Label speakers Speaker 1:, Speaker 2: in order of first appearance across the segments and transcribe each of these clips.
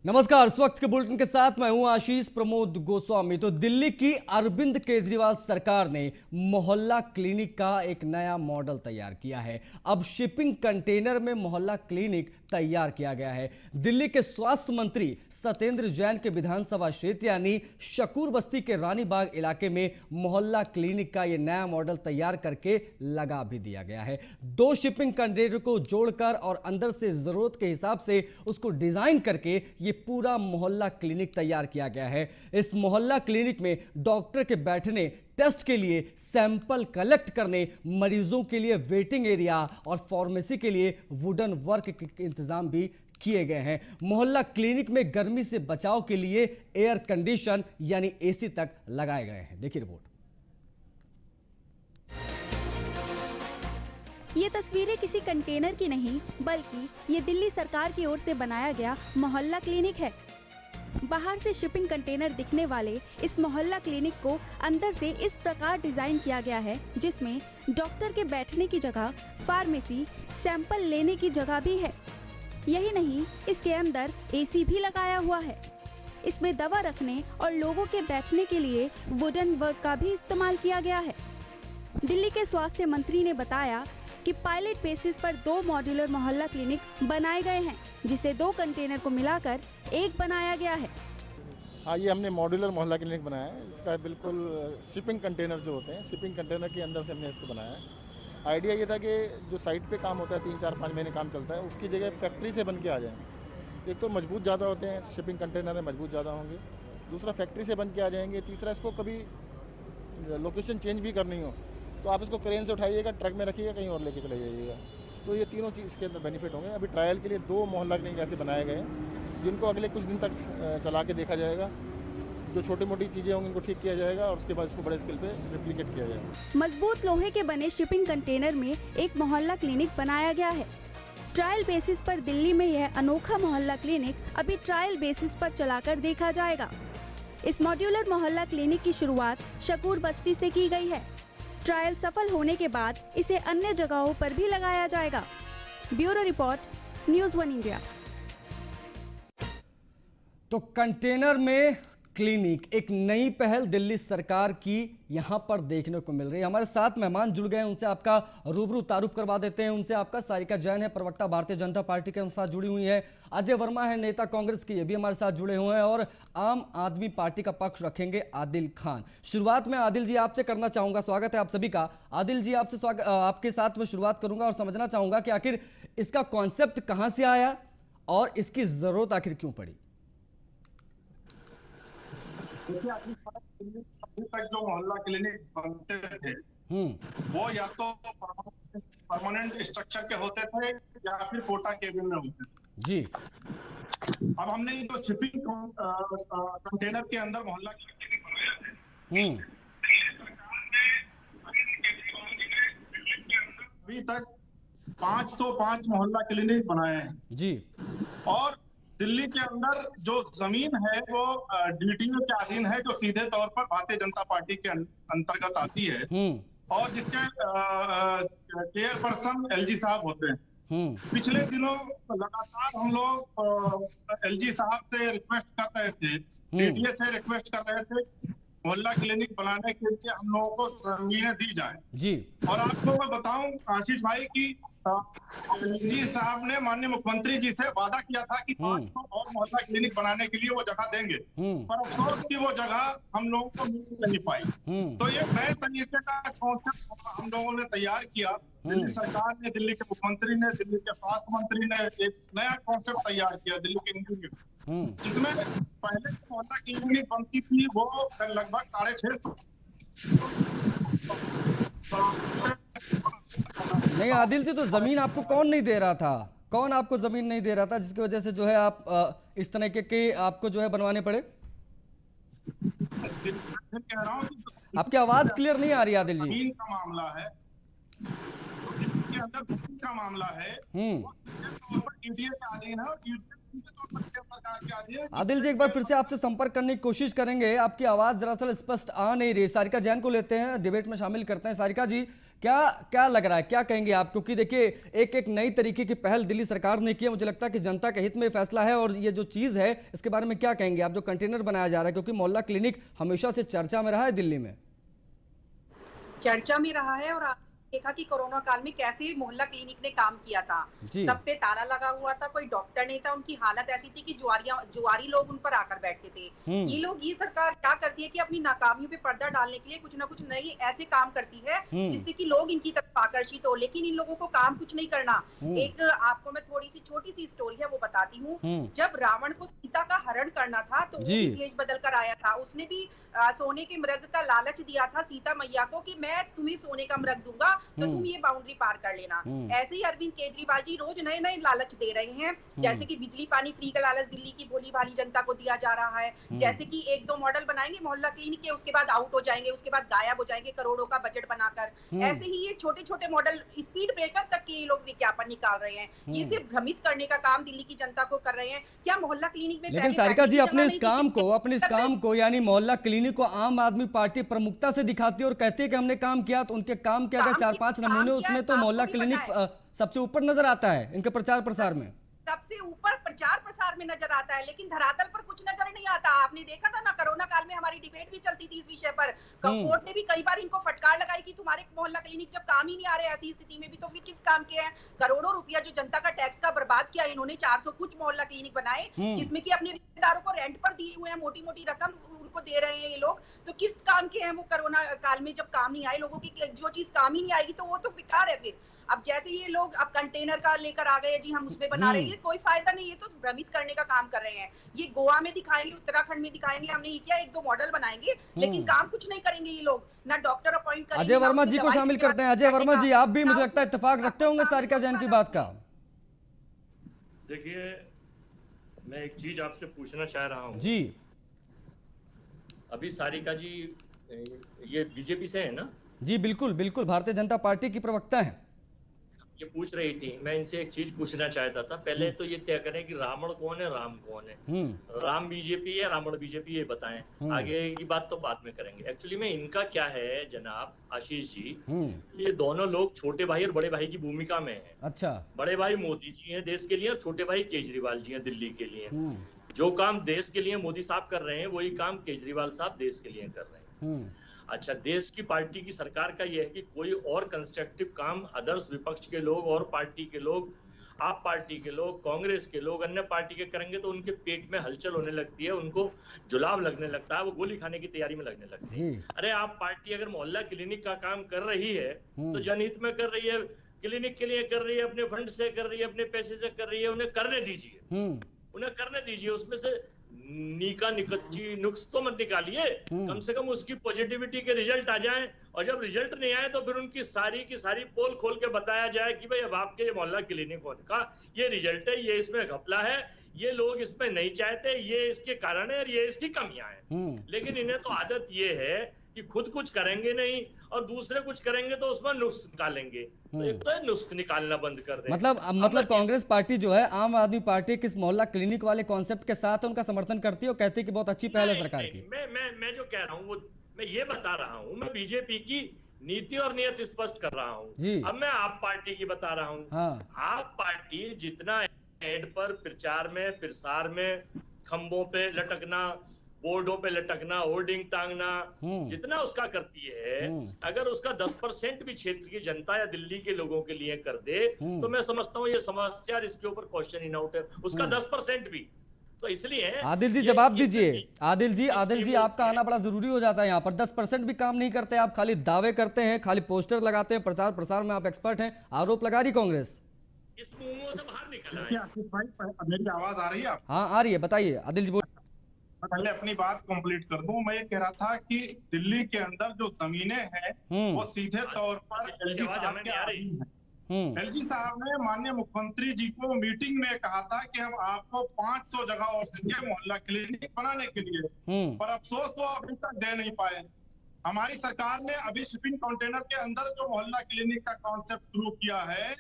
Speaker 1: नमस्कार। इस वक्त के बुलेटिन के साथ मैं हूं आशीष प्रमोद गोस्वामी। तो दिल्ली की अरविंद केजरीवाल सरकार ने मोहल्ला क्लिनिक का एक नया मॉडल तैयार किया है। अब शिपिंग कंटेनर में मोहल्ला क्लिनिक तैयार किया गया है। दिल्ली के स्वास्थ्य मंत्री सत्येंद्र जैन के विधानसभा क्षेत्र यानी शकूर बस्ती के रानी बाग इलाके में मोहल्ला क्लिनिक का यह नया मॉडल तैयार करके लगा भी दिया गया है। 2 शिपिंग कंटेनर को जोड़कर और अंदर से जरूरत के हिसाब से उसको डिजाइन करके ये पूरा मोहल्ला क्लिनिक तैयार किया गया है। इस मोहल्ला क्लिनिक में डॉक्टर के बैठने, टेस्ट के लिए सैंपल कलेक्ट करने, मरीजों के लिए वेटिंग एरिया और फार्मेसी के लिए वुडन वर्क के इंतजाम भी किए गए हैं। मोहल्ला क्लिनिक में गर्मी से बचाव के लिए एयर कंडीशन यानी एसी तक लगाए गए हैं। देखिए रिपोर्ट।
Speaker 2: ये तस्वीरें किसी कंटेनर की नहीं बल्कि ये दिल्ली सरकार की ओर से बनाया गया मोहल्ला क्लिनिक है। बाहर से शिपिंग कंटेनर दिखने वाले इस मोहल्ला क्लिनिक को अंदर से इस प्रकार डिजाइन किया गया है जिसमें डॉक्टर के बैठने की जगह, फार्मेसी, सैंपल लेने की जगह भी है। यही नहीं, इसके अंदर एसी भी लगाया हुआ है। इसमें दवा रखने और लोगों के बैठने के लिए वुडन वर्क का भी इस्तेमाल किया गया है। दिल्ली के स्वास्थ्य मंत्री ने बताया कि पायलट बेसिस पर 2 मॉड्यूलर मोहल्ला क्लिनिक बनाए गए हैं, जिसे 2 कंटेनर को मिलाकर एक बनाया गया है।
Speaker 3: हाँ, ये हमने मॉड्यूलर मोहल्ला क्लिनिक बनाया है। इसका बिल्कुल शिपिंग कंटेनर जो होते हैं, शिपिंग कंटेनर के अंदर से हमने इसको बनाया है। आइडिया ये था कि जो साइट पे काम होता है 3, 4, 5 महीने काम चलता है, उसकी जगह फैक्ट्री से बन के आ जाए। एक तो मजबूत ज़्यादा होते हैं, शिपिंग कंटेनर है मजबूत ज़्यादा होंगे। दूसरा फैक्ट्री से बन के आ जाएंगे। तीसरा इसको कभी लोकेशन चेंज भी करनी हो तो आप इसको क्रेन से उठाइएगा, ट्रक में रखिएगा, कहीं और लेके चले जाइएगा। तो ये तीनों चीज़ इसके अंदर बेनिफिट होंगे। अभी ट्रायल के लिए 2 मोहल्ला क्लिनिक ऐसे बनाए गए हैं जिनको अगले कुछ दिन तक चला के देखा जाएगा। जो छोटी मोटी चीज़ें होंगी उनको ठीक किया जाएगा और उसके बाद इसको बड़े स्केल पे रेप्लिकेट किया जाएगा।
Speaker 2: मजबूत लोहे के बने शिपिंग कंटेनर में एक मोहल्ला क्लिनिक बनाया गया है। ट्रायल बेसिस पर दिल्ली में यह अनोखा मोहल्ला क्लिनिक अभी ट्रायल बेसिस पर चलाकर देखा जाएगा। इस मॉड्यूलर मोहल्ला क्लिनिक की शुरुआत शकूर बस्ती से की गई है। ट्रायल सफल होने के बाद इसे अन्य जगहों पर भी लगाया जाएगा। Bureau report, news 1 India.
Speaker 1: तो कंटेनर में क्लिनिक, एक नई पहल दिल्ली सरकार की यहां पर देखने को मिल रही है। हमारे साथ मेहमान जुड़ गए हैं, उनसे आपका रूबरू तारुफ करवा देते हैं। उनसे आपका सारिका जैन है, प्रवक्ता भारतीय जनता पार्टी के साथ जुड़ी हुई है। अजय वर्मा है, नेता कांग्रेस की, ये भी हमारे साथ जुड़े हुए हैं। और आम आदमी पार्टी का पक्ष रखेंगे आदिल खान। शुरुआत में आदिल जी आपसे करना चाहूंगा, स्वागत है आप सभी का। आदिल जी आपसे आपके साथ में शुरुआत करूंगा और समझना चाहूंगा कि आखिर इसका कॉन्सेप्ट कहां से आया और इसकी जरूरत आखिर क्यों पड़ी।
Speaker 4: देखिए, अभी तक जो मोहल्ला क्लिनिक बनते थे वो या तो परमानेंट स्ट्रक्चर के होते थे या फिर कोटा केबिन में होते थे
Speaker 1: जी।
Speaker 4: अब हमने ये जो शिपिंग कंटेनर के अंदर मोहल्ला क्लिनिक बनाया है, अभी तक 505 मोहल्ला क्लिनिक बनाए हैं
Speaker 1: जी।
Speaker 4: और दिल्ली के अंदर जो जमीन है वो डीटीओ के अधीन है, जो सीधे तौर पर भारतीय जनता पार्टी के अंतर्गत आती है और जिसके चेयरपर्सन एलजी साहब होते हैं। पिछले दिनों लगातार हम लोग एलजी साहब से रिक्वेस्ट कर रहे थे, डीटीए से रिक्वेस्ट कर रहे थे मोहल्ला क्लिनिक बनाने के लिए हम लोगों को जमीनें दी जाए जी। और आपको मैं बताऊं आशीष भाई की जी साहब ने माननीय मुख्यमंत्री जी से वादा किया था कि 500 और मोहल्ला क्लिनिक बनाने के लिए वो जगह देंगे, पर अफसोस की वो जगह हम लोगों को मिल नहीं पाई। तो ये नए तरीके का कॉन्सेप्ट हम लोगों ने तैयार किया। दिल्ली सरकार ने, दिल्ली के मुख्यमंत्री ने, दिल्ली के स्वास्थ्य मंत्री ने एक नया कॉन्सेप्ट तैयार किया दिल्ली के इंजीनियर, जिसमें पहले मोहल्ला क्लिनिक बनती थी वो लगभग 650।
Speaker 1: नहीं आदिल जी, तो जमीन आपको कौन नहीं दे रहा था? कौन आपको जमीन नहीं दे रहा था जिसकी वजह से जो है आप इस तरह के आपको जो है बनवाने पड़े? आपकी आवाज क्लियर नहीं आ रही आदिल जी।
Speaker 4: जमीन का मामला है, के अंदर जमीन का मामला है,
Speaker 1: आदिल जी एक बार फिर से आपसे संपर्क करने की कोशिश करेंगे। आपकी आवाज दरअसल स्पष्ट आ नहीं रही। सारिका जैन को लेते हैं, डिबेट में शामिल करते हैं। सारिका जी, क्या क्या लग रहा है, क्या कहेंगे आप? क्योंकि देखिए एक एक नई तरीके की पहल दिल्ली सरकार ने की है, मुझे लगता है कि जनता के हित में फैसला है। और ये जो चीज़ है इसके बारे में क्या कहेंगे आप, जो कंटेनर बनाया जा रहा है? क्योंकि मोहल्ला क्लिनिक हमेशा से चर्चा में रहा है दिल्ली में।
Speaker 5: चर्चा में रहा है और आपने देखा कि कोरोना काल में कैसे मोहल्ला क्लिनिक ने काम किया था।
Speaker 1: जी।
Speaker 5: सब पे ताला लगा हुआ था, कोई डॉक्टर नहीं था, उनकी हालत ऐसी थी कि जुआरी लोग उन पर आकर बैठते थे। ये सरकार क्या करती है कि अपनी नाकामियों पे पर्दा डालने के लिए कुछ ना कुछ नई ऐसे काम करती है जिससे कि लोग इनकी तरफ आकर्षित हो, लेकिन इन लोगों को काम कुछ नहीं करना। एक आपको मैं थोड़ी सी छोटी सी स्टोरी है वो बताती हूँ। जब रावण को सीता का हरण करना था तो वो भी भेष बदल कर आया था। उसने भी सोने के मृग का लालच दिया था सीता मैया को कि मैं तुम्हें सोने का मृग दूंगा तो तुम ये बाउंड्री पार कर लेना। ऐसे ही अरविंद केजरीवाल जी रोज नए नए लालच दे रहे हैं, जैसे कि बिजली पानी फ्री का लालच दिल्ली की भोली भाली जनता को दिया जा रहा है। जैसे कि एक दो मॉडल बनाएंगे मोहल्ला क्लिनिक के, उसके बाद आउट हो जाएंगे, उसके बाद गायब हो जाएंगे करोड़ों का बजट बनाकर। ऐसे ही ये छोटे छोटे मॉडल स्पीड ब्रेकर तक के ये लोग विज्ञापन निकाल रहे हैं। ये सिर्फ भ्रमित करने का काम दिल्ली की जनता को कर रहे हैं। क्या मोहल्ला क्लिनिक में
Speaker 1: लेकिन सारिका जी अपने इस काम को यानी मोहल्ला क्लिनिक को आम आदमी पार्टी प्रमुखता से दिखाती है और कहती है कि हमने काम किया, तो उनके काम के अगर 4-5 नमूने उसमें तो मोहल्ला क्लिनिक सबसे ऊपर नजर आता है इनके प्रचार प्रसार में।
Speaker 5: सबसे ऊपर प्रचार प्रसार में नजर आता है, लेकिन धरातल पर कुछ नजर नहीं आता। आपने देखा था ना, कोरोना काल में हमारी डिबेट भी चलती थी इस विषय पर। कोर्ट ने भी कई बार इनको फटकार लगाई कि तुम्हारे मोहल्ला क्लिनिक जब काम ही नहीं आ रहे, ऐसी स्थिति में भी तो फिर किस काम के हैं? करोड़ों रुपया जो जनता का टैक्स का बर्बाद किया इन्होंने, 400 कुछ मोहल्ला क्लिनिक बनाए जिसमें कि अपने रिश्तेदारों को रेंट पर दिए हुए हैं, मोटी मोटी रकम उनको दे रहे हैं ये लोग। तो किस काम के हैं वो? कोरोना काल में जब काम नहीं आए लोगों की, जो चीज काम ही नहीं आएगी तो वो तो बेकार है फिर। अब जैसे ये लोग अब कंटेनर का लेकर आ गए जी, हम उसमें बना रहे हैं, कोई फायदा नहीं, ये तो भ्रमित करने का काम कर रहे हैं। ये गोवा में दिखाएंगे, उत्तराखंड में दिखाएंगे, हमने ये किया, एक दो मॉडल बनाएंगे, लेकिन काम कुछ नहीं करेंगे ये लोग। ना डॉक्टर अपॉइंट करेंगे।
Speaker 1: अजय वर्मा जी को शामिल करते हैं। अजय वर्मा जी, आप भी मुझे लगता है इत्तेफाक रखते होंगे सारिका जैन की बात का।
Speaker 6: देखिए, मैं एक चीज आपसे पूछना चाह रहा हूँ
Speaker 1: जी।
Speaker 6: अभी सारिका जी ये बीजेपी से है ना?
Speaker 1: जी बिल्कुल बिल्कुल, भारतीय जनता पार्टी की प्रवक्ता हैं।
Speaker 6: ये पूछ रही थी, मैं इनसे एक चीज पूछना चाहता था। पहले तो ये तय करें कि रावण कौन है, राम कौन है। राम बीजेपी है, रावण बीजेपी, ये बताएं। आगे की बात तो बाद में करेंगे। एक्चुअली में इनका क्या है जनाब आशीष जी, ये दोनों लोग छोटे भाई और बड़े भाई की भूमिका में है।
Speaker 1: अच्छा।
Speaker 6: बड़े भाई मोदी जी हैं देश के लिए और छोटे भाई केजरीवाल जी हैं दिल्ली के लिए। जो काम देश के लिए मोदी साहब कर रहे हैं वही काम केजरीवाल साहब देश के लिए कर रहे हैं। अच्छा, देश की पार्टी की सरकार का यह है कि कोई और कंस्ट्रक्टिव काम अदर्स विपक्ष के लोग और पार्टी के लोग, आप पार्टी के लोग, कांग्रेस के लोग, अन्य पार्टी के करेंगे तो उनके पेट में हलचल होने लगती है, उनको जुलाब लगने लगता है, वो गोली खाने की तैयारी में लगने लगती है। अरे आप पार्टी अगर मोहल्ला क्लिनिक का काम कर रही है तो जनहित में कर रही है, क्लिनिक के लिए कर रही है, अपने फंड से कर रही है, अपने पैसे से कर रही है, उन्हें करने दीजिए, उन्हें करने दीजिए। उसमें से नीका निकच्ची नुक्स तो मत निकालिए, कम से कम उसकी पॉजिटिविटी के रिजल्ट आ जाएं। और जब रिजल्ट नहीं आए तो फिर उनकी सारी की सारी पोल खोल के बताया जाए कि भाई अब आपके ये मोहल्ला क्लिनिक का ये रिजल्ट है, ये इसमें घपला है, ये लोग इसमें नहीं चाहते, ये इसके कारण है और ये इसकी कमियां हैं। लेकिन इन्हें तो आदत ये है कि खुद कुछ करेंगे नहीं और दूसरे कुछ करेंगे तो उसमें नुस्ख निकालेंगे। तो एक तो है नुस्ख निकालना बंद कर दें।
Speaker 1: मतलब कांग्रेस पार्टी जो है आम आदमी पार्टी किस मोहल्ला क्लिनिक वाले कॉन्सेप्ट के साथ उनका समर्थन करती है और कहती है कि बहुत अच्छी पहल है सरकार की।
Speaker 6: मैं जो कह रहा हूँ वो मैं ये बता रहा हूँ, मैं बीजेपी की नीति और नियत स्पष्ट कर रहा हूँ। अब मैं आप पार्टी की बता रहा हूँ। आप पार्टी जितना एड पर, प्रचार में, प्रसार में, खंभों पे लटकना, बोर्डों पे लटकना, होर्डिंग टांगना, जितना उसका करती है, अगर उसका 10% भी क्षेत्र की जनता या दिल्ली के लोगों के लिए कर दे तो मैं समझता हूँ ये समस्या, इसके ऊपर क्वेश्चन इन आउट है। उसका 10% भी तो इसलिए
Speaker 1: आदिल जी जवाब दीजिए। आदिल जी आपका आना बड़ा जरूरी हो जाता है यहाँ पर। 10% भी काम नहीं करते आप, खाली दावे करते हैं, खाली पोस्टर लगाते हैं, प्रचार प्रसार में आप एक्सपर्ट हैं, आरोप लगा रही कांग्रेस।
Speaker 6: इस मुंह से बाहर निकला है।
Speaker 4: मेरी आवाज आ रही है?
Speaker 1: हाँ आ रही है, बताइए आदिल जी।
Speaker 4: पहले अपनी बात कंप्लीट कर दूं। मैं ये कह रहा था कि दिल्ली के अंदर जो जमीनें हैं वो सीधे तौर पर एलजी साहब के आ रही हैं। एलजी साहब ने माननीय मुख्यमंत्री जी को मीटिंग में कहा था कि हम आपको 500 जगह और देंगे मोहल्ला क्लिनिक बनाने के लिए, पर अफसोस वो अभी तक दे नहीं पाए। हमारी सरकार ने अभी शिपिंग कंटेनर के अंदर जो मोहल्ला क्लिनिक का कॉन्सेप्ट शुरू किया है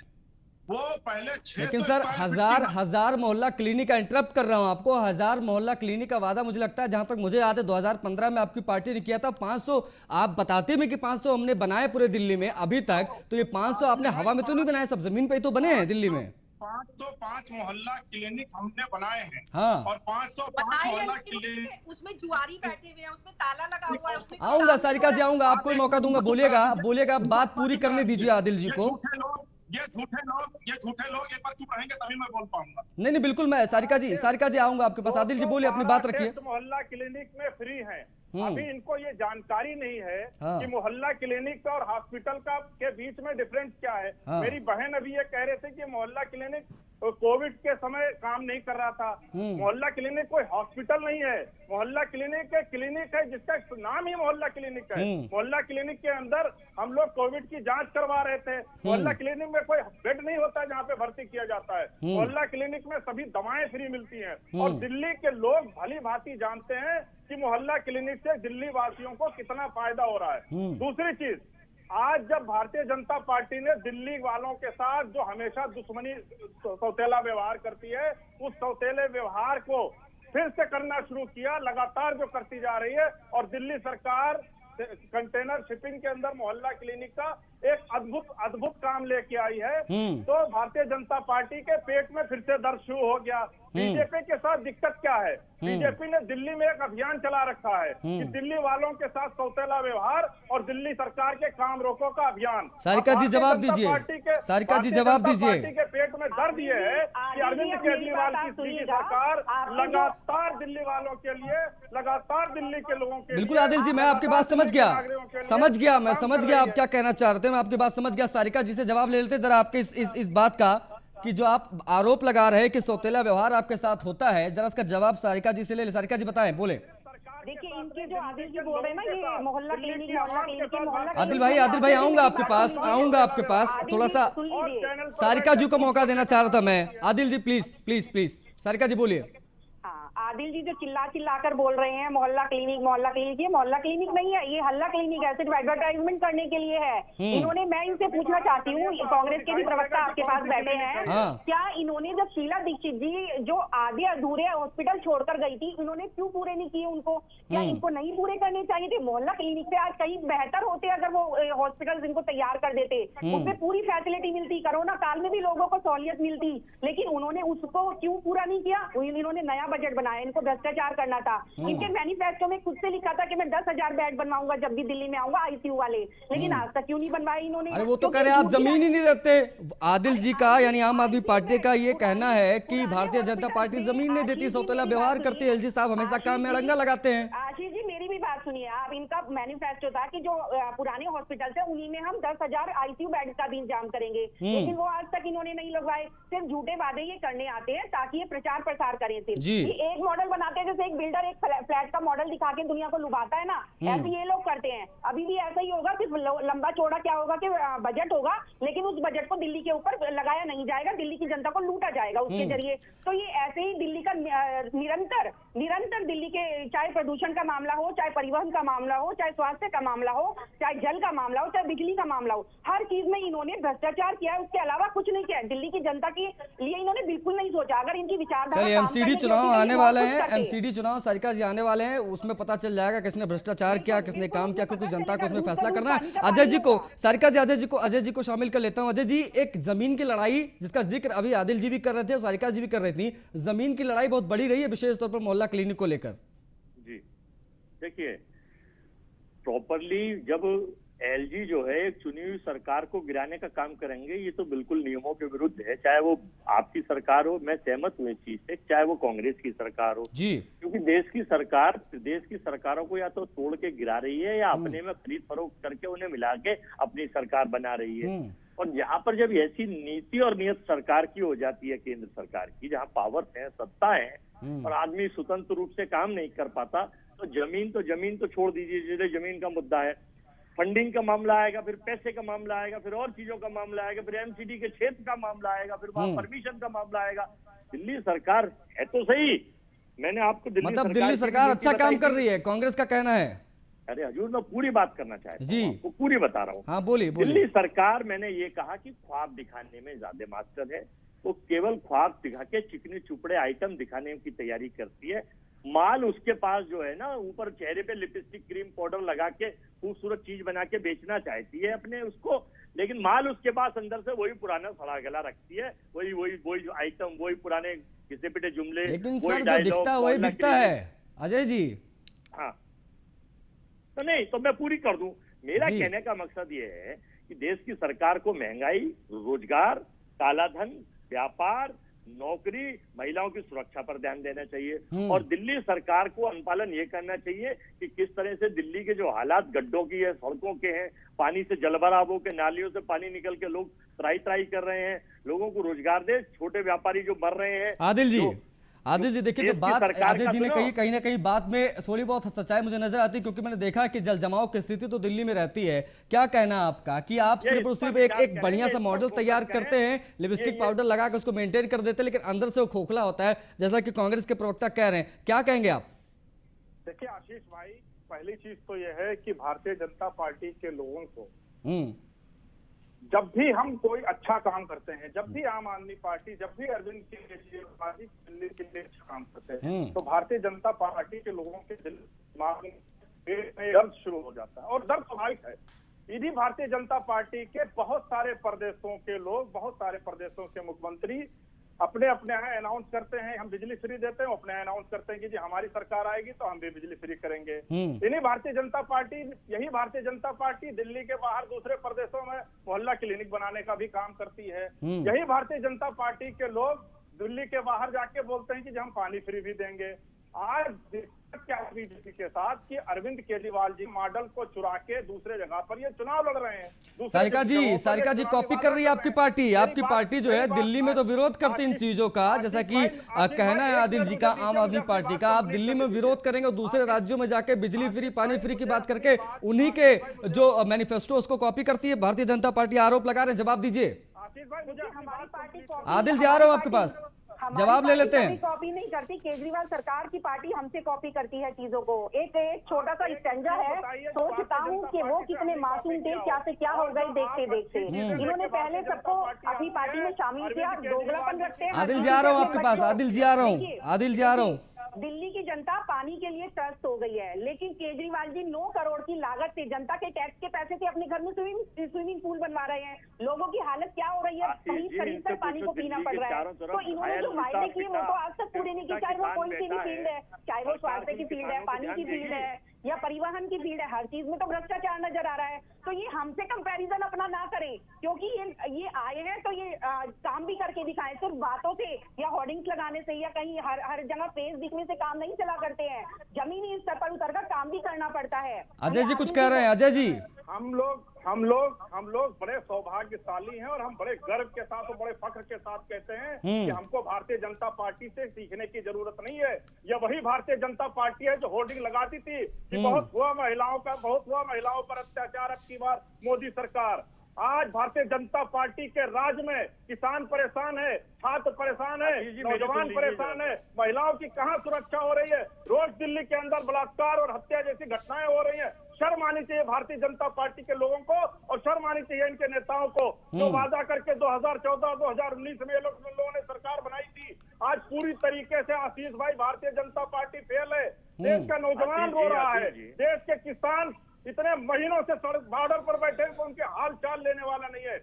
Speaker 4: वो पहले 600
Speaker 1: लेकिन सर हजार मोहल्ला क्लिनिक का इंटरप्ट कर रहा हूं आपको, 1000 मोहल्ला क्लिनिक का वादा मुझे लगता है, जहां तक मुझे याद है 2015 में आपकी पार्टी ने किया था। 500 आप बताते में कि 500 हमने बनाए पूरे दिल्ली में अभी तक, तो ये 500 आपने हवा में तो नहीं बनाए, सब जमीन पे ही तो बने हैं दिल्ली में।
Speaker 4: 505 मोहल्ला क्लिनिक हमने बनाए हैं।
Speaker 1: हाँ।
Speaker 4: और 505 मोहल्ला क्लिनिक
Speaker 5: उसमें जुआरी बैठे हुए हैं, उसमें ताला लगा हुआ है, उसमें
Speaker 1: आऊंगा सारिका जी, आऊंगा, आपको ही मौका दूंगा, बोलिएगा, बात पूरी करने दीजिए आदिल जी को।
Speaker 4: ये झूठे लोग एक बार चुप रहेंगे तभी मैं बोल पाऊंगा।
Speaker 1: नहीं बिल्कुल, मैं सारिका जी आऊंगा आपके पास। आदिल जी बोलिए, अपनी बात रखिए।
Speaker 7: मोहल्ला क्लिनिक में फ्री है, अभी इनको ये जानकारी नहीं है
Speaker 1: हाँ।
Speaker 7: कि मोहल्ला क्लिनिक और हॉस्पिटल का के बीच में डिफरेंस क्या है।
Speaker 1: हाँ।
Speaker 7: मेरी बहन अभी ये कह रहे थे कि मोहल्ला क्लिनिक कोविड के समय काम नहीं कर रहा था। मोहल्ला क्लिनिक कोई हॉस्पिटल नहीं है, मोहल्ला क्लिनिक है जिसका नाम ही मोहल्ला क्लिनिक है। मोहल्ला क्लिनिक के अंदर हम लोग कोविड की जांच करवा रहे थे। मोहल्ला क्लिनिक में कोई बेड नहीं होता जहाँ पे भर्ती किया जाता है। मोहल्ला क्लिनिक में सभी दवाएं फ्री मिलती हैं। और दिल्ली के लोग भली भांति जानते हैं कि मोहल्ला क्लिनिक से दिल्ली वासियों को कितना फायदा हो रहा है। दूसरी चीज, आज जब भारतीय जनता पार्टी ने दिल्ली वालों के साथ जो हमेशा दुश्मनी सौतेला व्यवहार करती है, उस सौतेले व्यवहार को फिर से करना शुरू किया, लगातार जो करती जा रही है। और दिल्ली सरकार कंटेनर शिपिंग के अंदर मोहल्ला क्लिनिक का एक अद्भुत काम लेके आई है। तो भारतीय जनता पार्टी के पेट में फिर से दर्द शुरू हो गया। बीजेपी के साथ दिक्कत क्या है? बीजेपी ने दिल्ली में एक अभियान चला रखा है कि दिल्ली वालों के साथ सौतेला व्यवहार और दिल्ली सरकार के काम रोको का अभियान।
Speaker 1: सारिका जी जवाब दीजिए, सारिका जी जवाब दीजिए।
Speaker 7: पार्टी के पेट में दर्द ये है कि अरविंद केजरीवाल की दिल्ली सरकार लगातार दिल्ली वालों के लिए, लगातार दिल्ली के लोगों के लिए।
Speaker 1: बिल्कुल आदिल जी, मैं आपकी बात समझ गया, मैं समझ गया आप क्या कहना चाहते हैं, मैं आपकी बात समझ गया। सारिका जी से जवाब ले लेते जरा आपके इस बात का, कि जो आप आरोप लगा रहे हैं कि सौतेला व्यवहार आपके साथ होता है, जरा इसका जवाब सारिका जी से ले ले। सारिका जी बताएं, बोले।
Speaker 8: देखिए, इनके जो आदिल जी बोल रहे हैं ना, ये मोहल्ला क्लिनिक
Speaker 1: आदिल भाई आऊंगा आपके पास, थोड़ा सा सारिका जी को मौका देना चाह रहा था मैं। आदिल जी प्लीज सारिका जी बोलिए।
Speaker 8: आदिल जी जो चिल्ला कर बोल रहे हैं मोहल्ला क्लिनिक, ये मोहल्ला क्लिनिक नहीं है, ये हल्ला क्लिनिक है, सिर्फ एडवर्टाइजमेंट करने के लिए है। इन्होंने, मैं इनसे पूछना चाहती हूँ, कांग्रेस के भी प्रवक्ता आपके पास बैठे हैं, क्या इन्होंने जब शीला दीक्षित जी जो आधे अधूरे हॉस्पिटल छोड़कर गई थी, इन्होंने क्यों पूरे नहीं किए उनको? क्या इनको नहीं पूरे करने चाहिए थे? मोहल्ला क्लिनिक से आज कहीं बेहतर होते अगर वो हॉस्पिटल इनको तैयार कर देते, उसमें पूरी फैसिलिटी मिलती, कोरोना काल में भी लोगों को सहूलियत मिलती, लेकिन उन्होंने उसको क्यों पूरा नहीं किया? इन्होंने नया बजट बनाया, इनको भ्रष्टाचार करना था। इनके मैनिफेस्टो में खुद से लिखा था कि मैं 10,000 बेड बनवाऊंगा जब भी दिल्ली में आऊंगा, आईसीयू वाले, लेकिन आज तक क्यों नहीं बनवाए इन्होंने?
Speaker 1: अरे वो तो कह रहे हैं आप जमीन ही नहीं देते। आदिल जी का यानी आम आदमी पार्टी का ये कहना है कि भारतीय जनता पार्टी जमीन नहीं देती, सौतेला व्यवहार करती है। एलजी साहब हमेशा काम में अड़ंगा लगाते हैं।
Speaker 8: आशीष जी मेरी भी बात सुनिए आप, इनका मैनिफेस्टो था कि जो पुराने हॉस्पिटल थे उन्हीं में हम 10,000 आईसीयू बेड का भी इंतजाम करेंगे, लेकिन वो आज तक इन्होंने नहीं लगवाए। सिर्फ झूठे वादे ये करने आते हैं ताकि ये प्रचार प्रसार करें। सिर्फ एक मॉडल बनाते हैं, जैसे एक बिल्डर एक फ्लैट का मॉडल दिखा के दुनिया को लुभाता है ना, ऐसे ये लोग करते हैं। अभी भी ऐसा ही होगा, सिर्फ लंबा चौड़ा क्या होगा कि बजट होगा, लेकिन उस बजट को दिल्ली के ऊपर लगाया नहीं जाएगा, दिल्ली की जनता को लूटा जाएगा उसके जरिए। तो ये ऐसे ही दिल्ली का निरंतर दिल्ली के, चाहे प्रदूषण का मामला हो, चाहे परिवहन का मामला हो, चाहे स्वास्थ्य का मामला हो, चाहे जल का मामला हो, चाहे बिजली का मामला हो, हर चीज में इन्होंने भ्रष्टाचार किया है। उसके अलावा कुछ नहीं किया। दिल्ली की जनता के लिए इन्होंने बिल्कुल नहीं सोचा। अगर इनकी विचारधारा,
Speaker 1: एमसीडी चुनाव आने वाले हैं, एमसीडी चुनाव सारिका जी आने वाले हैं, उसमें पता चल जाएगा किसने भ्रष्टाचार किया, किसने काम किया, क्योंकि जनता को उसमें फैसला करना है। अजय जी को, सारिका जी अजय जी को शामिल कर लेता हूं। अजय जी, एक जमीन की लड़ाई जिसका जिक्र अभी आदिल जी भी कर रहे थे और सारिका जी भी कर रही थी, जमीन की लड़ाई बहुत बड़ी रही है, विशेष तौर पर मोहल्ला क्लिनिक को लेकर।
Speaker 9: जी देखिए, प्रॉपरली जब एलजी जो है एक चुनी हुई सरकार को गिराने का काम करेंगे, ये तो बिल्कुल नियमों के विरुद्ध है। चाहे वो आपकी सरकार हो, मैं सहमत हूँ इस चीज से, चाहे वो कांग्रेस की सरकार हो जी, क्योंकि देश की सरकार देश की सरकारों को या तो तोड़ के गिरा रही है या अपने में खरीद फरोख्त करके उन्हें मिला के अपनी सरकार बना रही है। और यहाँ पर जब ऐसी नीति और नियत सरकार की हो जाती है, केंद्र सरकार की, जहाँ पावर्स है, सत्ता है, और आदमी स्वतंत्र रूप से काम नहीं कर पाता, तो जमीन तो छोड़ दीजिए, जिसे जमीन का मुद्दा है, फंडिंग का मामला आएगा, फिर पैसे का मामला आएगा, फिर और चीजों का मामला आएगा, फिर एमसीडी के क्षेत्र का मामला आएगा, फिर वहां परमिशन का मामला आएगा। दिल्ली सरकार है तो सही, मैंने आपको दिल्ली
Speaker 1: सरकार अच्छा काम कर रही है, कांग्रेस का कहना है।
Speaker 9: अरे हजूर, मैं पूरी बात करना चाहता
Speaker 1: जी।
Speaker 9: हूँ, आपको पूरी बता रहा हूँ।
Speaker 1: हाँ बोलिए
Speaker 9: दिल्ली
Speaker 1: बोलिए।
Speaker 9: सरकार, मैंने ये कहा कि ख्वाब दिखाने में ज्यादा मास्टर है। वो केवल ख्वाब दिखा के चिकने चुपड़े आइटम दिखाने की तैयारी करती है। माल उसके पास जो है ना, ऊपर चेहरे पे लिपस्टिक क्रीम पाउडर लगा के खूबसूरत चीज बना के बेचना चाहती है अपने उसको, लेकिन माल उसके पास अंदर से वही पुराना सड़ा गला रखती है, वही आइटम, वही पुराने घिसे पिटे जुमले,
Speaker 1: लेकिन
Speaker 9: वही
Speaker 1: सर जो
Speaker 9: डायलॉग,
Speaker 1: दिखता है वही
Speaker 9: मोहल्ला
Speaker 1: बिकता
Speaker 9: क्लिनिक।
Speaker 1: है अजय जी।
Speaker 9: हाँ, तो नहीं तो मैं पूरी कर दूं। मेरा
Speaker 1: जी।
Speaker 9: कहने का मकसद ये है कि देश की सरकार को महंगाई, रोजगार, काला धन, व्यापार, नौकरी, महिलाओं की सुरक्षा पर ध्यान देना चाहिए। और दिल्ली सरकार को अनुपालन ये करना चाहिए कि किस तरह से दिल्ली के जो हालात गड्ढों की है, सड़कों के हैं, पानी से जलभराव हो के नालियों से पानी निकल के लोग त्राई त्राई कर रहे हैं, लोगों को रोजगार दे, छोटे व्यापारी जो मर रहे हैं।
Speaker 1: आदिल जी देखिए, जो
Speaker 9: देश की
Speaker 1: बात
Speaker 9: सरकार
Speaker 1: अजय
Speaker 9: का
Speaker 1: जी ने
Speaker 9: सुनो।
Speaker 1: कही, कहीं ना कहीं बात में थोड़ी बहुत सच्चाई मुझे नजर आती है, क्योंकि मैंने देखा कि जल जमाव की स्थिति तो दिल्ली में रहती है। क्या कहना है आपका कि आप
Speaker 9: ये
Speaker 1: सिर्फ और
Speaker 9: इस पर
Speaker 1: सिर्फ
Speaker 9: विचार
Speaker 1: एक बढ़िया सा
Speaker 9: करेंगे,
Speaker 1: मॉडल
Speaker 9: इस पर
Speaker 1: तैयार
Speaker 9: फोकस
Speaker 1: करते हैं, लिपस्टिक पाउडर लगा के उसको मेंटेन कर देते हैं, लेकिन अंदर से वो खोखला होता है, जैसा कि कांग्रेस के प्रवक्ता कह रहे हैं। क्या कहेंगे आप?
Speaker 7: देखिए आशीष भाई, पहली चीज तो यह है कि भारतीय जनता पार्टी के लोगों को जब भी हम कोई अच्छा काम करते हैं, जब भी आम आदमी पार्टी, जब भी अरविंद केजरीवाल जी दिल्ली के लिए अच्छा काम करते हैं, तो भारतीय जनता पार्टी के लोगों के दिमाग में दर्द शुरू हो जाता है। और दर्द स्वाभाविक है। इन्हीं भारतीय जनता पार्टी के बहुत सारे प्रदेशों के लोग, बहुत सारे प्रदेशों के मुख्यमंत्री अपने अपने यहाँ अनाउंस करते हैं हम बिजली फ्री देते हैं, अपने अनाउंस करते हैं कि जी हमारी सरकार आएगी तो हम भी बिजली फ्री करेंगे। इन्हीं भारतीय जनता पार्टी, यही भारतीय जनता पार्टी दिल्ली के बाहर दूसरे प्रदेशों में मोहल्ला क्लिनिक बनाने का भी काम करती है। यही भारतीय जनता पार्टी के लोग दिल्ली के बाहर जाके बोलते हैं कि हम पानी फ्री भी देंगे। आज दिक्कत क्या है बीजेपी के साथ कि अरविंद केजरीवाल जी मॉडल को चुरा के दूसरे जगह पर ये चुनाव लड़ रहे हैं।
Speaker 1: सारिका जी कॉपी कर रही है आपकी पार्टी। आपकी पार्टी जो है दिल्ली में तो विरोध करती इन चीजों का, जैसा कि कहना है आदिल जी का, आम आदमी पार्टी का। आप दिल्ली में विरोध करेंगे और दूसरे राज्यों में जाके बिजली फ्री, पानी फ्री की बात करके उन्हीं के जो मैनिफेस्टो उसको कॉपी करती है भारतीय जनता पार्टी। आरोप लगा रहे हैं, जवाब दीजिए।
Speaker 7: आशीष भाई, मुझे
Speaker 8: हमारी पार्टी
Speaker 1: आदिल जी आ रहा हूं आपके पास, जवाब ले लेते हैं।
Speaker 8: कॉपी नहीं करती, केजरीवाल सरकार की पार्टी हमसे कॉपी करती है चीजों को। एक छोटा सा स्टैंजा है, सोचता हूँ कि वो कितने मासूम थे, क्या से क्या हो गए देखते देखते। इन्होंने पहले सबको अपनी पार्टी में शामिल किया, दोगलापन रखते हैं।
Speaker 1: आदिल जी आ रहा हूँ आपके पास, आदिल जी आ रहा हूँ, आदिल जी आ रहा हूँ।
Speaker 8: दिल्ली की जनता पानी के लिए त्रस्त हो गई है, लेकिन केजरीवाल जी 9 करोड़ की लागत से, जनता के टैक्स के पैसे से अपने घर में स्विमिंग पूल बनवा रहे हैं। लोगों की हालत क्या हो रही है, खरीद कर पानी को पीना पड़ रहा है। तो इन्होंने जो वायदे किए वो तो आज तक पूरे नहीं किए, चाहे वो कोई सी भी फील्ड है, चाहे वो स्वास्थ्य की फील्ड है, पानी की फील्ड है या परिवहन की फील्ड है, हर चीज में तो भ्रष्टाचार नजर आ रहा है। तो ये हमसे कंपैरिजन अपना ना करें, क्योंकि ये आए हैं तो ये काम भी करके दिखाएं। सिर्फ बातों से या होर्डिंग्स लगाने से या कहीं हर जगह फेस दिखने से काम नहीं चला करते हैं, जमीनी स्तर पर उतरकर काम भी करना पड़ता है।
Speaker 1: अजय जी कुछ कह रहे हैं। अजय जी,
Speaker 7: हम लोग बड़े सौभाग्यशाली हैं और हम बड़े गर्व के साथ और बड़े फख्र के साथ कहते हैं कि हमको भारतीय जनता पार्टी से सीखने की जरूरत नहीं है। यह वही भारतीय जनता पार्टी है जो होर्डिंग लगाती थी कि बहुत हुआ महिलाओं पर अत्याचार, अब की बार मोदी सरकार। आज भारतीय जनता पार्टी के राज में किसान परेशान है, छात्र परेशान है, नौजवान परेशान है, महिलाओं की कहां सुरक्षा हो रही है। रोज दिल्ली के अंदर बलात्कार और हत्या जैसी घटनाएं हो रही हैं। शर्म आनी चाहिए भारतीय जनता पार्टी के लोगों को और शर्म आनी चाहिए इनके नेताओं को, जो वादा करके 2014-2019 में लोगों ने सरकार बनाई थी। आज पूरी तरीके से आशीष भाई भारतीय जनता पार्टी फेल है। देश का नौजवान रो रहा है, देश के किसान इतने महीनों से सड़क बॉर्डर पर बैठे हैं, उनके हाल चाल लेने वाला नहीं है।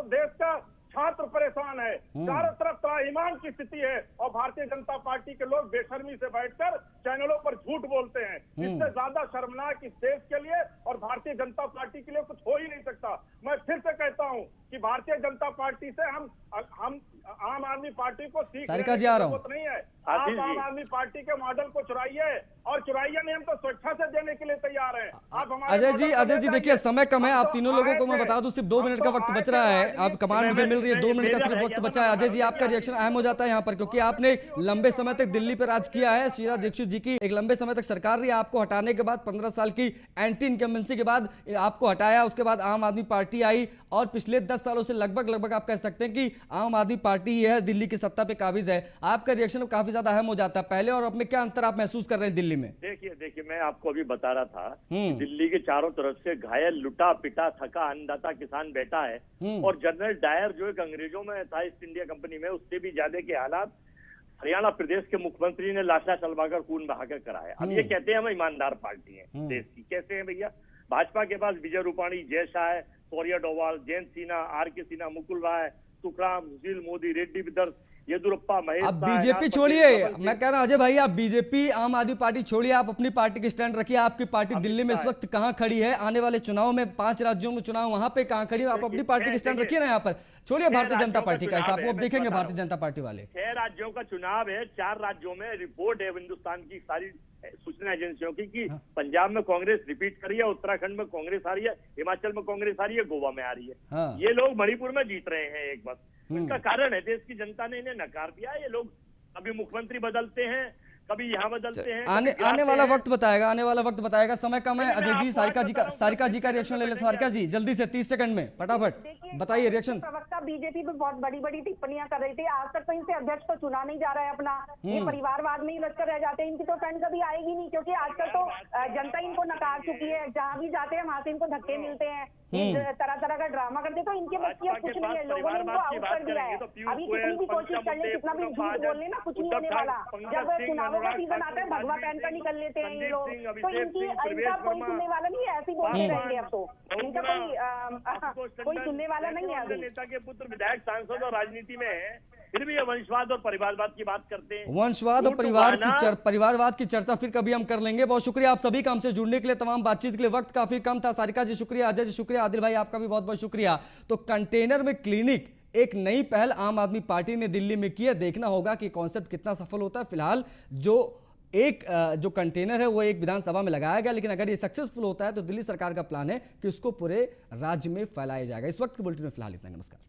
Speaker 7: देश का छात्र परेशान है, चारों तरफ त्राहिमाम की स्थिति है और भारतीय जनता पार्टी के लोग बेशर्मी से बैठकर चैनलों पर झूठ बोलते हैं। इससे ज्यादा शर्मनाक इस देश के लिए और भारतीय जनता पार्टी के लिए कुछ हो ही नहीं सकता। मैं फिर से कहता हूं कि भारतीय जनता पार्टी से हम आम आदमी पार्टी को सीखने की जरूरत नहीं है। आप आम आदमी पार्टी के मॉडल को चुराइए और चुराइए नहीं, हम तो स्वेच्छा से देने के लिए तैयार हैं। आप हमारे
Speaker 1: अजय जी देखिए, समय कम है। आप तीनों लोगों को मैं बता दूं सिर्फ 2 मिनट का वक्त बच रहा है। आप कमांड मुझे मिल रही है, 2 मिनट का सिर्फ वक्त बचा है। अजय जी आपका रिएक्शन अहम हो जाता है यहाँ पर, क्योंकि आपने लंबे समय तक दिल्ली पर राज किया है। शीला दीक्षित जी की एक लंबे समय तक सरकार रही, आपको हटाने के बाद 15 साल की एंटी इनकम्बेंसी के बाद आपको हटाया, उसके बाद आम आदमी पार्टी आई और पिछले 10 10 सालों से लगभग आप कह सकते हैं कि आम आदमी पार्टी ही है दिल्ली की सत्ता पे काबिज है। आपका रिएक्शन काफी ज्यादा अहम हो जाता है, पहले और अब में क्या अंतर आप महसूस कर रहे हैं दिल्ली में?
Speaker 9: देखिए मैं आपको अभी बता रहा था, दिल्ली के चारों तरफ से घायल, लुटा पिटा, थका अन्नदाता किसान बैठा है, और जनरल डायर जो एक अंग्रेजों में था ईस्ट इंडिया कंपनी में, उससे भी ज्यादा के हालात हरियाणा प्रदेश के मुख्यमंत्री ने लाशा चलवाकर खून बहाकर कराया। अब ये कहते हैं हम ईमानदार पार्टी है देश की, कैसे हैं भैया? भाजपा के पास विजय रूपाणी, जय शाह, सौर्या डोवाल, जयंत सिन्हा, आर.के. सिन्हा, मुकुल राय, सुखराम, सुशील मोदी, रेड्डी विदर्श, येदुरप्पा, महेश।
Speaker 1: आप बीजेपी छोड़िए, मैं कह रहा हूं अजय भाई, आप बीजेपी आम आदमी पार्टी छोड़िए, आप अपनी पार्टी की स्टैंड रखिए। आपकी पार्टी दिल्ली में इस वक्त कहां खड़ी है? आने वाले चुनाव में 5 राज्यों में चुनाव, वहां पे कहां खड़ी है? आप अपनी पार्टी की स्टैंड रखिए ना यहाँ पर, छोड़िए भारतीय जनता पार्टी का हिसाब, वो देखेंगे भारतीय जनता पार्टी वाले।
Speaker 9: 6 राज्यों का चुनाव है, 4 राज्यों में रिपोर्ट है हिंदुस्तान की सारी सूचना एजेंसियों की कि पंजाब में कांग्रेस रिपीट कर रही है, उत्तराखंड में कांग्रेस आ रही है, हिमाचल में कांग्रेस आ रही है, गोवा में आ रही है। ये लोग मणिपुर में जीत रहे हैं एक बार। इसका कारण है देश की जनता ने इन्हें नकार दिया। ये लोग कभी मुख्यमंत्री बदलते हैं, कभी यहाँ बदलते हैं।
Speaker 1: आने वाला वक्त बताएगा, आने वाला वक्त बताएगा। समय कम है। अजय जी, सारिका जी का रिएक्शन ले लेते हैं। सारिका जी जल्दी से 30 सेकंड में फटाफट बताइए रिएक्शन।
Speaker 8: प्रवक्ता बीजेपी पे बहुत बड़ी बड़ी टिप्पणियां कर रहे थे। आज तक तो इनसे अध्यक्ष तो चुना नहीं जा रहा है अपना, ये परिवारवाद में ही लटकर रह जाते हैं। इनकी तो टर्न कभी आएगी नहीं, क्योंकि आजकल तो जनता इनको नकार चुकी है। जहां भी जाते हैं वहां से इनको धक्के मिलते हैं, तरह तरह का ड्रामा करते, तो इनके बच्चे कुछ नहीं है। लोगों ने इनको आउट कर दिया है। अभी कितनी भी कोशिश कर ले, कितना भी झूठ बोल ले ना, कुछ नहीं होने वाला। जब चुनावों का सीजन आता है भगवा पहनकर निकल लेते हैं ये लोग, तो इनका कोई सुनने वाला नहीं है। ऐसे बोलते रहेंगे अब तो, इनका कोई सुनने वाला नहीं है।
Speaker 9: नेता के पुत्र विधायक, सांसद और राजनीति में है, फिर भी ये वंशवाद और परिवारवाद की बात करते हैं।
Speaker 1: वंशवाद और परिवारवाद की चर्चा फिर कभी हम कर लेंगे। बहुत शुक्रिया आप सभी का हमसे जुड़ने के लिए, तमाम बातचीत के लिए। वक्त काफी कम था। सारिका जी शुक्रिया, अजय जी शुक्रिया, आदिल भाई आपका भी बहुत बहुत शुक्रिया। तो कंटेनर में क्लिनिक एक नई पहल आम आदमी पार्टी ने दिल्ली में की है। देखना होगा कि कॉन्सेप्ट कितना सफल होता है। फिलहाल जो कंटेनर है वो एक विधानसभा में लगाया गया, लेकिन अगर ये सक्सेसफुल होता है तो दिल्ली सरकार का प्लान है कि उसको पूरे राज्य में फैलाया जाएगा। इस वक्त के बुलेटिन में फिलहाल इतना। नमस्कार।